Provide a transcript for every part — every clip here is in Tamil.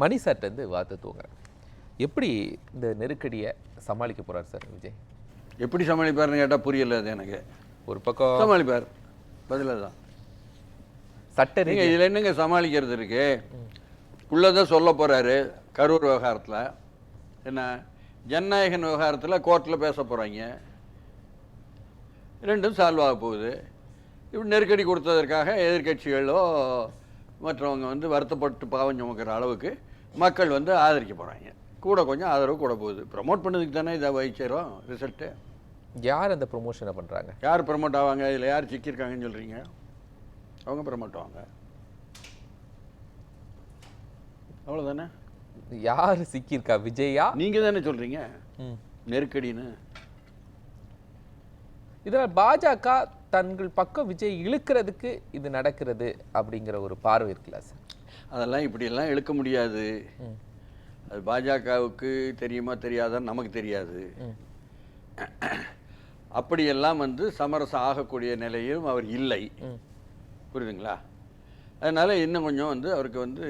மணி சார்ட்டேருந்து வார்த்தை தூங்குறேன். எப்படி இந்த நெருக்கடியை சமாளிக்க போகிறார் சார் விஜய்? எப்படி சமாளிப்பார்னு கேட்டால் புரியல. அது எனக்கு ஒரு பக்கம் சமாளிப்பார், பதிலாக தான் சட்ட நீங்கள் இதில் என்னங்க சமாளிக்கிறது இருக்கு? உள்ளதை சொல்ல போகிறாரு. கரூர் விவகாரத்தில் என்ன, ஜனநாயகன் விவகாரத்தில் கோர்ட்டில் பேச போகிறாங்க. ரெண்டும் சால்வ் ஆக போகுது. இப்படி நெருக்கடி கொடுத்ததற்காக எதிர்கட்சிகளோ மற்றவங்க வந்து வருத்தப்பட்டு பாவம் சுமக்கிற அளவுக்கு மக்கள் வந்து ஆதரிக்க போகிறாங்க. கூட கொஞ்சம் ஆதரவு கூட போகுது. ப்ரமோட் பண்ணதுக்கு தானே இதை வகிச்சிடும் ரிசல்ட்டு. யார் அந்த ப்ரொமோஷனை பண்ணுறாங்க? யார் ப்ரமோட் ஆவாங்க? இதில் யார் சிக்கியிருக்காங்கன்னு சொல்கிறீங்க? அவங்க ப்ரமோட் ஆவாங்க, அவ்வளோதானே. யார் சிக்கியிருக்கா? விஜயா? நீங்கள் தானே சொல்கிறீங்க நெருக்கடின்னு. இதனால் பாஜக தங்கள் பக்கம் விஜய் இழுக்கிறதுக்கு இது நடக்கிறது அப்படிங்கிற ஒரு பார்வை இருக்குல்ல சார்? அதெல்லாம் இப்படியெல்லாம் இழுக்க முடியாது. அது பாஜகவுக்கு தெரியுமா தெரியாதான்னு நமக்கு தெரியாது. அப்படியெல்லாம் வந்து சமரசம் ஆகக்கூடிய நிலையும் அவர் இல்லை, புரியுதுங்களா? அதனால் இன்னும் கொஞ்சம் வந்து அவருக்கு வந்து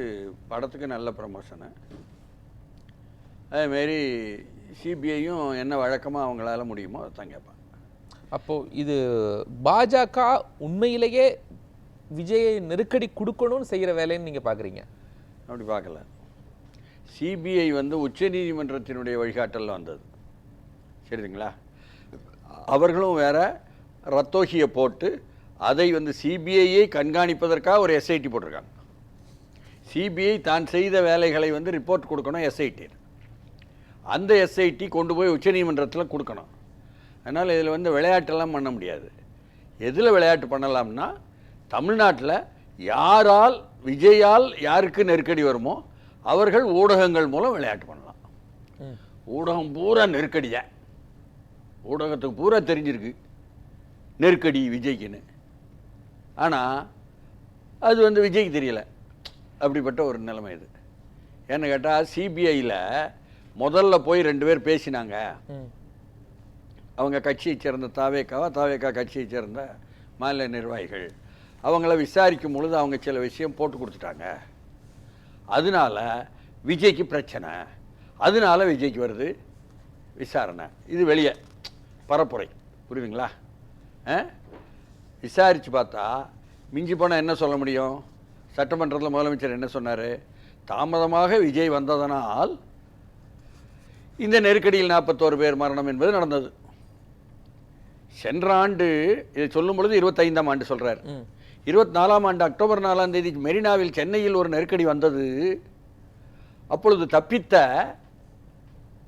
படத்துக்கு நல்ல ப்ரமோஷனு. அதேமாரி சிபிஐயும் என்ன வழக்கமாக அவங்களால முடியுமோ அதான் கேட்பாங்க. அப்போது இது பாஜக உண்மையிலேயே விஜயை நெருக்கடி கொடுக்கணும்னு செய்கிற வேலைன்னு நீங்கள் பார்க்குறீங்க? அப்படி பார்க்கல. சிபிஐ வந்து உச்சநீதிமன்றத்தினுடைய வழிகாட்டலில் வந்தது, சரிங்களா? அவர்களும் வேற ரத்தோகியை போட்டு அதை வந்து சிபிஐயை கண்காணிப்பதற்காக ஒரு எஸ்ஐடி போட்டிருக்காங்க. சிபிஐ தான் செய்த வேலைகளை வந்து ரிப்போர்ட் கொடுக்கணும் எஸ்ஐடி. அந்த எஸ்ஐடி கொண்டு போய் உச்சநீதிமன்றத்தில் கொடுக்கணும். அதனால் இதில் வந்து விளையாட்டெல்லாம் பண்ண முடியாது. எதில் விளையாட்டு பண்ணலாம்னா, தமிழ்நாட்டில் யாரால் விஜயால் யாருக்கு நெருக்கடி வருமோ அவர்கள் ஊடகங்கள் மூலம் விளையாட்டு பண்ணலாம். ஊடகம் பூரா நெருக்கடியா, ஊடகத்துக்கு பூரா தெரிஞ்சிருக்கு நெருக்கடி விஜய்க்குன்னு. ஆனால் அது வந்து விஜய்க்கு தெரியல. அப்படிப்பட்ட ஒரு நிலைமை இது. ஏன்னு கேட்டால் சிபிஐயில் முதல்ல போய் 2 பேர் பேசினாங்க. அவங்க கட்சியை சேர்ந்த தாவேக்கா கட்சியை சேர்ந்த மாநில நிர்வாகிகள். அவங்கள விசாரிக்கும் பொழுது அவங்க சில விஷயம் போட்டு கொடுத்துட்டாங்க. அதனால விஜய்க்கு பிரச்சனை, அதனால விஜய்க்கு வருது விசாரணை. இது வெளியே பரப்புரை, புரியுதுங்களா? விசாரித்து பார்த்தா மிஞ்சி போனால் என்ன சொல்ல முடியும்? சட்டமன்றத்தில் முதலமைச்சர் என்ன சொன்னார்? தாமதமாக விஜய் வந்ததனால் இந்த நெருக்கடியில் 41 பேர் மரணம் என்பது நடந்தது. சென்ற ஆண்டு இதை சொல்லும் பொழுது 25ஆம் ஆண்டு சொல்கிறார். 24ஆம் ஆண்டு அக்டோபர் 4ஆம் தேதி மெரினாவில் சென்னையில் ஒரு நெருக்கடி வந்தது. அப்பொழுது தப்பித்த,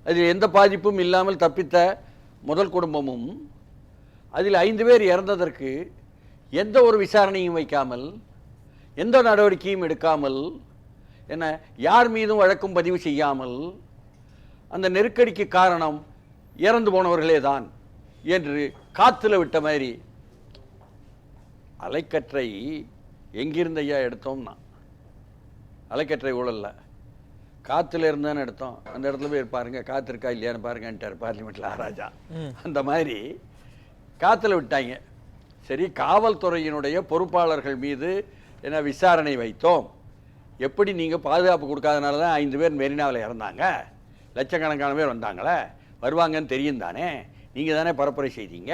அதில் எந்த பாதிப்பும் இல்லாமல் தப்பித்த முதல் குடும்பமும் அதில் 5 பேர் இறந்ததற்கு எந்த ஒரு விசாரணையும் வைக்காமல், எந்த நடவடிக்கையும் எடுக்காமல், என்ன யார் மீதும் வழக்கும் பதிவு செய்யாமல், அந்த நெருக்கடிக்கு காரணம் இறந்து போனவர்களே தான் என்று காத்துல விட்ட மாதிரி. அலைக்கற்றை எங்கிருந்து ஐயா எடுத்தோம்னா, அலைக்கற்றை ஊழல்ல காத்துல இருந்தான்னு எடுத்தோம். அந்த இடத்துல போய் பாருங்க காத்து இருக்கா இல்லையான்னு பாருங்கன்ட்டார் பார்லிமெண்ட்ல ஆராஜா. அந்த மாதிரி காத்துல விட்டாங்க. சரி, காவல்துறையினுடைய பொறுப்பாளர்கள் மீது என்ன விசாரணை வைத்தோம். எப்படி நீங்கள் பாதுகாப்பு கொடுக்காதனால தான் 5 பேர் மெரினாவில் இறந்தாங்க, லட்சக்கணக்கான பேர் வந்தாங்களே, வருவாங்கன்னு தெரியும் தானே, நீங்கள் தானே பரப்புரை செய்தீங்க,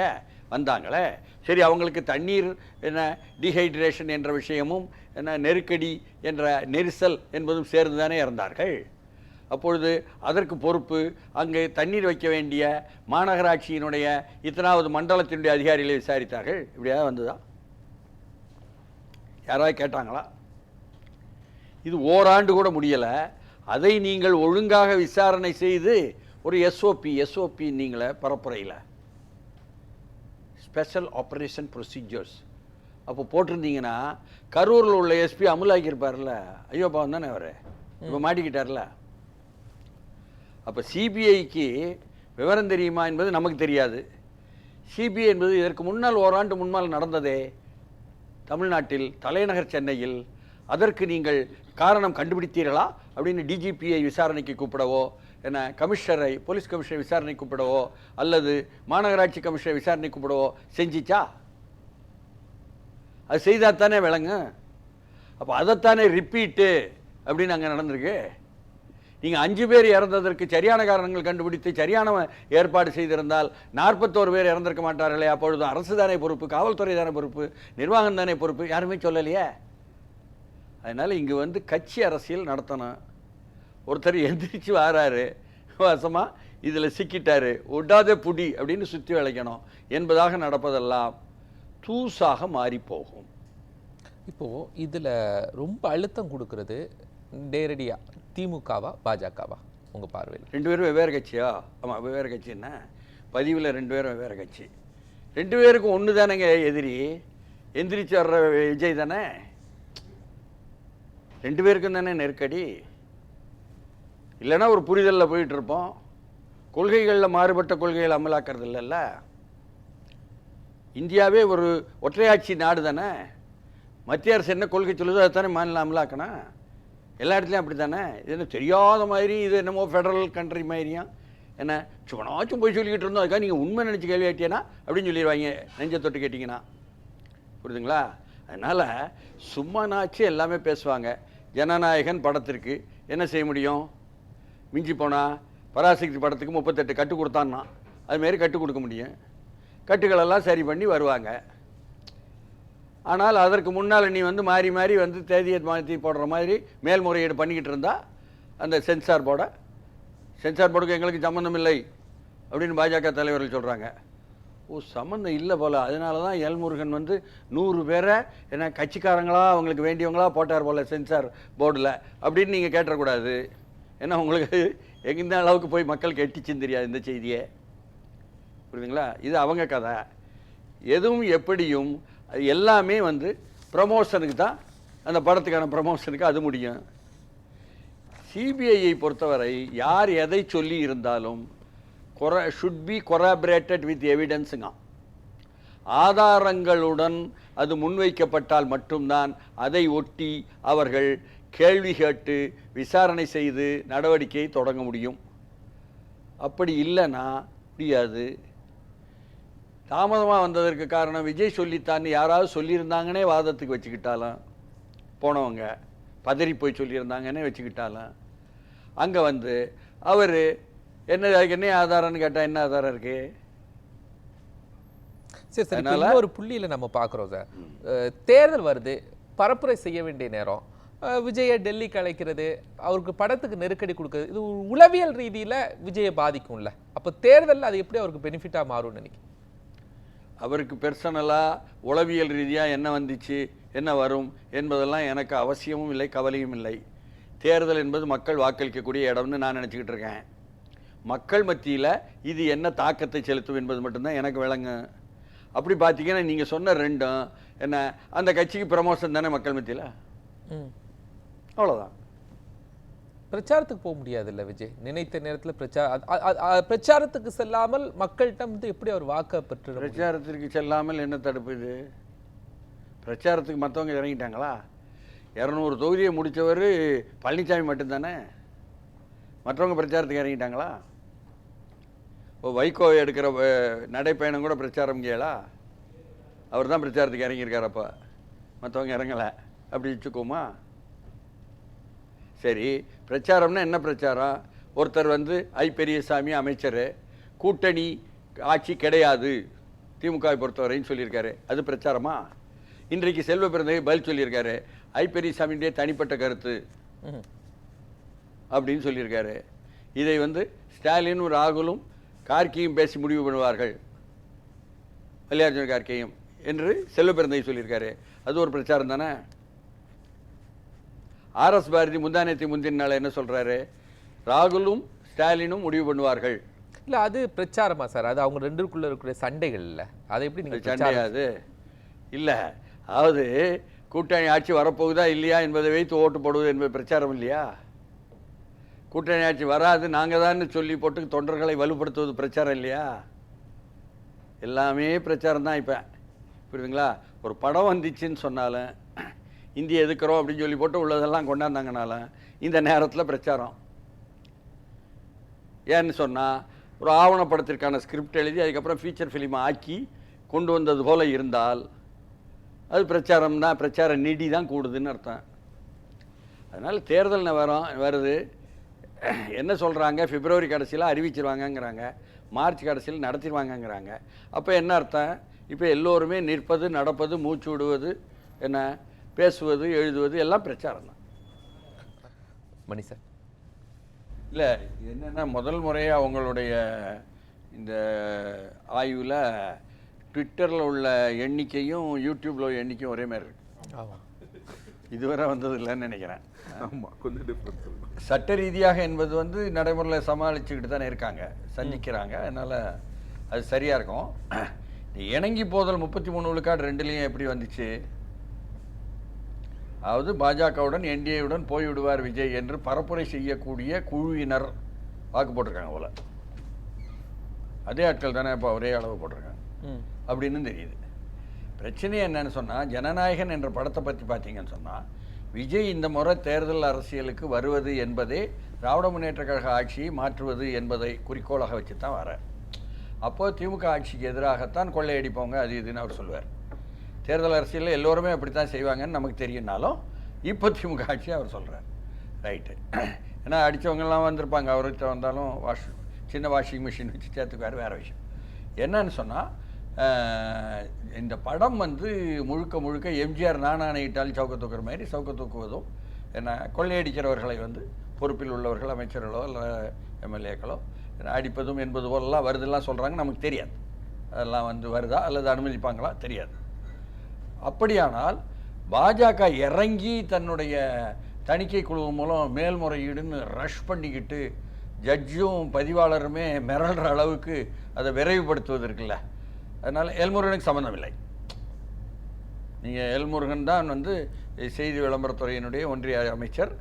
வந்தாங்களே. சரி, அவங்களுக்கு தண்ணீர் என்ன டீஹைட்ரேஷன் என்ற விஷயமும் என்ன நெருக்கடி என்ற நெரிசல் என்பதும் சேர்ந்து தானே இறந்தார்கள். அப்பொழுது அதற்கு பொறுப்பு அங்கே தண்ணீர் வைக்க வேண்டிய மாநகராட்சியினுடைய இத்தனாவது மண்டலத்தினுடைய அதிகாரிகளை விசாரித்தார்கள். இப்படியாவது வந்ததா? யாராவது கேட்டாங்களா? இது ஓராண்டு கூட முடியலை. அதை நீங்கள் ஒழுங்காக விசாரணை செய்து ஒரு எஸ்ஓபி நீங்களே பரப்புரையில் ஸ்பெஷல் ஆப்ரேஷன் ப்ரொசீஜர்ஸ் அப்போ போட்டிருந்தீங்கன்னா கரூரில் உள்ள எஸ்பி அமுலாக்கியிருப்பார்ல. ஐயோ பாவம் தானே அவர், இப்போ மாட்டிக்கிட்டார்ல. அப்போ சிபிஐக்கு விவரம் தெரியுமா என்பது நமக்கு தெரியாது. சிபிஐ என்பது இதற்கு முன்னால் ஓராண்டு முன்னால் நடந்ததே தமிழ்நாட்டில் தலைநகர் சென்னையில். அதற்கு நீங்கள் காரணம் கண்டுபிடித்தீர்களா அப்படின்னு டிஜிபியை விசாரணைக்கு கூப்பிடவோ, என்ன கமிஷனரை போலீஸ் கமிஷனர் விசாரணை கூப்பிடவோ அல்லது மாநகராட்சி கமிஷனர் விசாரணை கூப்பிடவோ செஞ்சிச்சா? அது செய்தால் தானே விளங்கு. அப்போ அதைத்தானே ரிப்பீட்டு அப்படின்னு அங்கே நடந்திருக்கு. நீங்கள் 5 பேர் இறந்ததற்கு சரியான காரணங்கள் கண்டுபிடித்து சரியான ஏற்பாடு செய்திருந்தால் 41 பேர் இறந்திருக்க மாட்டார்களே. அப்பொழுது அரசு தானே பொறுப்பு, காவல்துறை தானே பொறுப்பு, நிர்வாகம் தானே பொறுப்பு, யாருமே சொல்லலையே. அதனால் இங்கே வந்து கட்சி அரசியல் நடத்தணும். ஒருத்தர் எந்திரிச்சு வராரு, வசமாக இதில் சிக்கிட்டாரு, ஒட்டாத புடி அப்படின்னு சுற்றி வளைக்கணும் என்பதாக நடப்பதெல்லாம் தூசாக மாறி போகும். இப்போது இதில் ரொம்ப அழுத்தம் கொடுக்கறது நேரடியா திமுகவா பாஜகவா உங்கள் பார்வையில்? 2 பேரும் வெவ்வேறு கட்சியா? ஆமாம், வெவ்வேறு கட்சின்னா பதிவில் 2 பேரும் வெவ்வேறு கட்சி. 2 பேருக்கும் ஒன்று தானேங்க எதிரி. எந்திரிச்சு வர்ற விஜய் தானே. 2 பேருக்கும் தானே நெருக்கடி. இல்லைன்னா ஒரு புரிதலில் போயிட்டு இருப்போம். கொள்கைகளில் மாறுபட்ட கொள்கைகள் அமலாக்கிறது இல்லைல்ல. இந்தியாவே ஒரு ஒற்றையாட்சி நாடு தானே. மத்திய அரசு என்ன கொள்கை சொல்லுதோ அதை தானே மாநிலம் அமலாக்கணும். எல்லா இடத்துலையும் அப்படி தானே. இது என்ன தெரியாத மாதிரி, இது என்னமோ ஃபெடரல் கண்ட்ரி மாதிரியும் என்ன சும்மாச்சும் போய் சொல்லிக்கிட்டு இருந்தோம். அதுக்காக நீங்கள் உண்மை நினச்சி கேள்வி கேட்டியனா அப்படின்னு சொல்லிடுவாங்க, நெஞ்சை தொட்டு கேட்டிங்கன்னா. புரியுதுங்களா? அதனால் சும்மானாச்சு எல்லாமே பேசுவாங்க. ஜனநாயகன் படத்திற்கு என்ன செய்ய முடியும்? மிஞ்சி போனால் பராசக்தி படத்துக்கு 38 கட்டு கொடுத்தான்னா அதுமாரி கட்டு கொடுக்க முடியும். கட்டுகளெல்லாம் சரி பண்ணி வருவாங்க. ஆனால் அதற்கு முன்னால் நீ வந்து மாறி மாறி வந்து தேதியை மாற்றி போடுற மாதிரி மேல்முறையீடு பண்ணிக்கிட்டு இருந்தால் அந்த சென்சார் போர்டுக்கு எங்களுக்கு சம்மந்தம் இல்லை அப்படின்னு பாஜக தலைவர்கள் சொல்கிறாங்க. சம்மந்தம் இல்லை போல். அதனால தான் எல்முருகன் வந்து 100 பேரை என்ன கட்சிக்காரங்களா அவங்களுக்கு வேண்டியவங்களா போட்டார் போல் சென்சார் போர்டில் அப்படின்னு நீங்கள் கேட்டக்கூடாது. ஏன்னா உங்களுக்கு எந்த அளவுக்கு போய் மக்களுக்கு எட்டிச்சுன்னு தெரியாது இந்த செய்தியை. புரியுதுங்களா? இது அவங்க கதை. எதுவும் எப்படியும் எல்லாமே வந்து ப்ரமோஷனுக்கு தான், அந்த படத்துக்கான ப்ரமோஷனுக்கு அது முடியும். சிபிஐயை பொறுத்தவரை யார் எதை சொல்லி இருந்தாலும் ஷுட் பி கொராபரேட்டட் வித் எவிடன்ஸுங்க. ஆதாரங்களுடன் அது முன்வைக்கப்பட்டால் மட்டும்தான் அதை ஒட்டி அவர்கள் கேள்வி கேட்டு விசாரணை செய்து நடவடிக்கையை தொடங்க முடியும். அப்படி இல்லைன்னா முடியாது. தாமதமாக வந்ததற்கு காரணம் விஜய் சொல்லித்தான்னு யாராவது சொல்லியிருந்தாங்கன்னே வாதத்துக்கு வச்சுக்கிட்டாலும், போனவங்க பதறி போய் சொல்லியிருந்தாங்கன்னே வச்சுக்கிட்டாலும், அங்கே வந்து அவர் என்ன ஆதாரம்னு கேட்டால் என்ன ஆதாரம் இருக்கு? சரி சார், இன்னும் ஒரு புள்ளியில் நம்ம பார்க்குறோம் சார். தேர்தல் வருது, பரப்புரை செய்ய வேண்டிய நேரம், விஜயை டெல்லிக்கு அழைக்கிறது, அவருக்கு படத்துக்கு நெருக்கடி கொடுக்குறது, இது உளவியல் ரீதியில் விஜயை பாதிக்கும்ல. அப்போ தேர்தலில் அது எப்படி அவருக்கு பெனிஃபிட்டாக மாறும்னு நினைக்கிறேன்? அவருக்கு பெர்சனலாக உளவியல் ரீதியாக என்ன வந்துச்சு, என்ன வரும் என்பதெல்லாம் எனக்கு அவசியமும் இல்லை, கவலையும் இல்லை. தேர்தல் என்பது மக்கள் வாக்களிக்கக்கூடிய இடம்னு நான் நினச்சிக்கிட்டு இருக்கேன். மக்கள் மத்தியில் இது என்ன தாக்கத்தை செலுத்தும் என்பது மட்டும்தான் எனக்கு விளங்கும். அப்படி பார்த்தீங்கன்னா நீங்கள் சொன்ன ரெண்டும் என்ன, அந்த கட்சிக்கு ப்ரமோஷன் தானே மக்கள் மத்தியில். அவ்வளோதான். பிரச்சாரத்துக்கு போக முடியாது இல்லை விஜய். நினைத்த நேரத்தில் பிரச்சாரத்துக்கு செல்லாமல் மக்கள்கிட்ட வந்து எப்படி அவர் வாக்க பெற்று? பிரச்சாரத்திற்கு செல்லாமல் என்ன தடுப்பு இது? பிரச்சாரத்துக்கு மற்றவங்க இறங்கிட்டாங்களா? 200 தொகுதியை முடித்தவர் பழனிசாமி மட்டும்தானே. மற்றவங்க பிரச்சாரத்துக்கு இறங்கிட்டாங்களா? வைகோ எடுக்கிற நடைப்பயணம் கூட பிரச்சாரம் கேளா? அவர் தான் பிரச்சாரத்துக்கு இறங்கியிருக்கார். அப்போ மற்றவங்க இறங்கலை அப்படி வச்சுக்கோமா? சரி, பிரச்சாரம்னா என்ன பிரச்சாரம்? ஒருத்தர் வந்து பெரியசாமி அமைச்சர், கூட்டணி ஆட்சி கிடையாது திமுகவை பொறுத்தவரைன்னு சொல்லியிருக்காரு. அது பிரச்சாரமா? இன்றைக்கு செல்வ பிறந்தகை பதில் சொல்லியிருக்காரு, பெரியசாமியுடைய தனிப்பட்ட கருத்து அப்படின்னு சொல்லியிருக்காரு. இதை வந்து ஸ்டாலினும் ராகுலும் கார்கியும் பேசி முடிவு பண்ணுவார்கள், மல்லிகார்ஜுன கார்கேயும் என்று செல்வ பிறந்தகை சொல்லியிருக்காரு. அது ஒரு பிரச்சாரம் தானே. ஆர்எஸ் பாரதி முந்தானத்தை முந்தின நாள் என்ன சொல்றாரு? ராகுலும் ஸ்டாலினும் முடிவு பண்ணுவார்கள். இல்லை, அது பிரச்சாரமா சார்? அது அவங்க ரெண்டுக்குள்ள இருக்கிற சண்டைகள் இல்லை. அதை எப்படி நீங்கள் சண்டையாது இல்லை. அதாவது கூட்டணி ஆட்சி வரப்போகுதா இல்லையா என்பதை வைத்து ஓட்டு போடுவது என்பது பிரச்சாரம் இல்லையா? கூட்டணி ஆட்சி வராது நாங்கள் தான் சொல்லி போட்டு தொண்டர்களை வலுப்படுத்துவது பிரச்சாரம் இல்லையா? எல்லாமே பிரச்சாரம் தான். இப்போ புரியுதுங்களா? ஒரு படம் வந்துச்சுன்னு சொன்னாலும் இந்திய எதுக்குறோம் அப்படின்னு சொல்லி போட்டு உள்ளதெல்லாம் கொண்டாந்தாங்கனாலும் இந்த நேரத்தில் பிரச்சாரம். ஏன்னு சொன்னால், ஒரு ஆவணப்படத்திற்கான ஸ்கிரிப்ட் எழுதி அதுக்கப்புறம் ஃபீச்சர் ஃபிலிமை ஆக்கி கொண்டு வந்தது போல் இருந்தால் அது பிரச்சாரம் தான். பிரச்சார நிதி தான் கூடுதுன்னு அர்த்தம். அதனால் தேர்தல் வருது, என்ன சொல்கிறாங்க, பிப்ரவரி கடைசியில் அறிவிச்சிருவாங்கங்கிறாங்க, மார்ச் கடைசியில் நடத்திடுவாங்கங்கிறாங்க. அப்போ என்ன அர்த்தம்? இப்போ எல்லோருமே நிற்பது, நடப்பது, மூச்சு விடுவது, என்ன பேசுவது, எழுதுவது எல்லாம் பிரச்சாரம் தான். மணி சார், இல்லை என்னென்னா முதல் முறையாக அவங்களுடைய இந்த ஆய்வில் ட்விட்டரில் உள்ள எண்ணிக்கையும் யூடியூப்பில் உள்ள எண்ணிக்கையும் ஒரே மாதிரி இருக்கு. ஆமாம், இதுவரை வந்தது இல்லைன்னு நினைக்கிறேன். ஆமாம், கொஞ்சம் டிஃப்ரென்ஸ். சட்ட ரீதியாக என்பது வந்து நடைமுறையில் சமாளிச்சுக்கிட்டு தானே இருக்காங்க, சந்திக்கிறாங்க. அதனால் அது சரியாக இருக்கும். இணங்கி போதல் 33 விழுக்காடு ரெண்டுலேயும் எப்படி வந்துச்சு? அதாவது பாஜகவுடன் என்டிஏவுடன் போய்விடுவார் விஜய் என்று பரப்புரை செய்யக்கூடிய குழுவினர் வாக்கு போட்டிருக்காங்க போல. அதே ஆட்கள் தானே இப்போ ஒரே அளவு போட்டிருக்காங்க அப்படின்னு தெரியுது. பிரச்சனை என்னன்னு சொன்னால், ஜனநாயகன் என்ற படத்தை பற்றி பார்த்தீங்கன்னு சொன்னால், விஜய் இந்த முறை தேர்தல் அரசியலுக்கு வருவது என்பதே திராவிட முன்னேற்ற கழக ஆட்சியை மாற்றுவது என்பதை குறிக்கோளாக வச்சு தான் வர. அப்போது திமுக ஆட்சிக்கு எதிராகத்தான் கொள்ளையடிப்பவங்க அது இதுன்னு அவர் சொல்லுவார். தேர்தல் அரசியலில் எல்லோருமே அப்படி தான் செய்வாங்கன்னு நமக்கு தெரியும்னாலும் இப்போ திமுக ஆட்சி அவர் சொல்கிறார். ரைட்டு. ஏன்னா அடித்தவங்கெல்லாம் வந்திருப்பாங்க, அவர்கிட்ட வந்தாலும் சின்ன வாஷிங் மிஷின் வச்சு சேர்த்துக்குவார், வேறு விஷயம். என்னன்னு சொன்னால், இந்த படம் வந்து முழுக்க முழுக்க எம்ஜிஆர் நானானையிட்டால் சவுக்க தூக்குற மாதிரி சவுக்க தூக்குவதும், என்ன கொள்ளையடிக்கிறவர்களை வந்து பொறுப்பில் உள்ளவர்கள், அமைச்சர்களோ இல்லை எம்எல்ஏக்களோ அடிப்பதும் என்பது போலலாம் வருதெல்லாம் சொல்கிறாங்க. நமக்கு தெரியாது அதெல்லாம் வந்து வருதா அல்லது அனுமதிப்பாங்களா தெரியாது. அப்படியானால் பாஜக இறங்கி தன்னுடைய தணிக்கை குழு மூலம் மேல்முறையீடுன்னு ரஷ் பண்ணிக்கிட்டு ஜட்ஜும் பதிவாளருமே மிரள்ற அளவுக்கு அதை விரைவுபடுத்துவது இருக்குல்ல. அதனால் எல்முருகனுக்கு சம்மந்தம் இல்லை. நீங்கள் எல்முருகன் தான் வந்து செய்தி விளம்பரத்துறையினுடைய ஒன்றிய அமைச்சர்.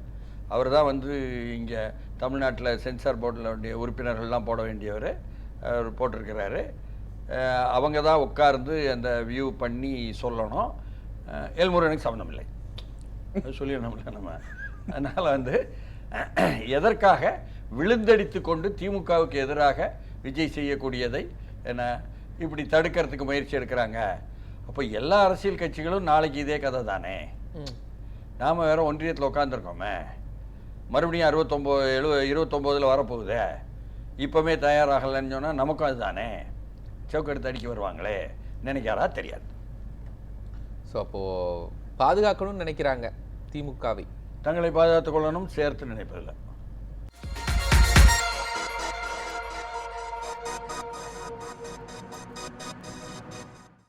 அவர் தான் வந்து இங்கே தமிழ்நாட்டில் சென்சார் போர்டில் வேண்டிய உறுப்பினர்கள்லாம் போட வேண்டியவர். அவர் போட்டிருக்கிறாரு. அவங்க தான் உட்கார்ந்து அந்த வியூ பண்ணி சொல்லணும். எல்முருகனுக்கு சம்மந்தம் இல்லை சொல்லிடணும்ல நம்ம. அதனால் வந்து எதற்காக விழுந்தடித்து கொண்டு திமுகவுக்கு எதிராக விஜய் செய்யக்கூடியதை என்ன இப்படி தடுக்கிறதுக்கு முயற்சி எடுக்கிறாங்க. அப்போ எல்லா அரசியல் கட்சிகளும் நாளைக்கு இதே கதை தானே. நாம் வேறு ஒன்றியத்தில் உட்காந்துருக்கோமே, மறுபடியும் 29 வரப்போகுதே, இப்போவே தயாராகலைன்னு சொன்னால் நமக்கும் அதுதானே. சவுக்கெடுத்து அடிக்க வருவாங்களே நினைக்காரா தெரியாது. ஸோ அப்போது பாதுகாக்கணும்னு நினைக்கிறாங்க திமுகவை, தங்களை பாதுகாத்துக் கொள்ளணும் சேர்த்து நினைப்பதில்லை.